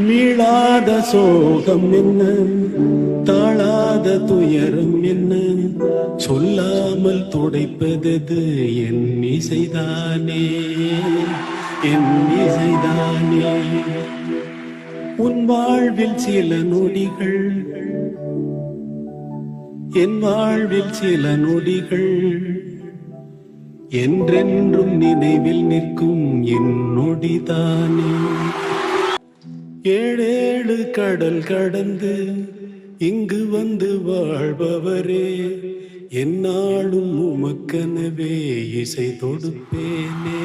மீளாத சோகம் என்ன, தாழாத துயரம் என்ன, சொல்லாமல் துடைப்பதது என் இசைதானே, என் இசைதானே. உன் வாழ்வில் சில நொடிகள், என் வாழ்வில் சில நொடிகள் என்றென்றும் நினைவில் நிற்கும் என் நொடிதானே. ஏழேழு கடல் கடந்து இங்கு வந்து வாழ்பவரே, என்னாலும் உமக்கெனவே இசை தொடுப்பேனே,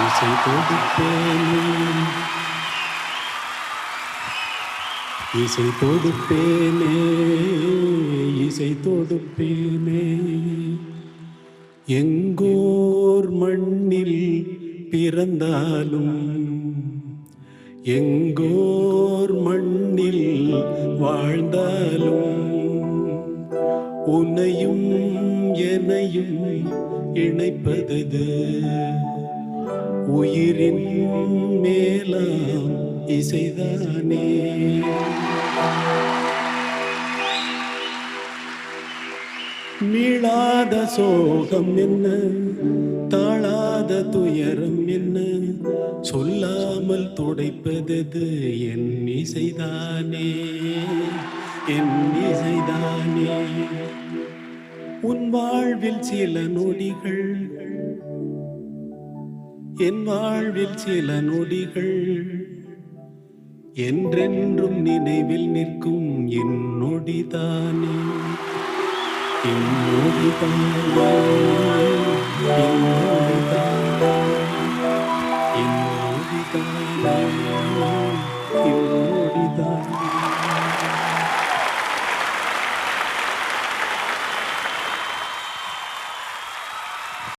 இசை தொடுப்பேனே, இசை தொடுப்பேனே, இசை தொடுப்பேனே. எங்கோர் மண்ணில் பிறந்தாலும், எங்கோர் மண்ணில் வாழ்ந்தாலும், உன்னையும் என்னையும் இணைப்பதது உயிரின் மேலாம் இசைதானே. மீளாத சோகம் என்ன, தாழாத துயரம் என்ன, சொல்லாமல் துடைப்பதது என் இசைதானே, என் இசைதானே. உன் வாழ்வில் சில நொடிகள், என் வாழ்வில் சில நொடிகள் என்றென்றும் நினைவில் நிற்கும் என் நொடிதானே, என் நொடிதானே, என் நொடிதானே, என் நொடிதானே, என் நொடிதானே.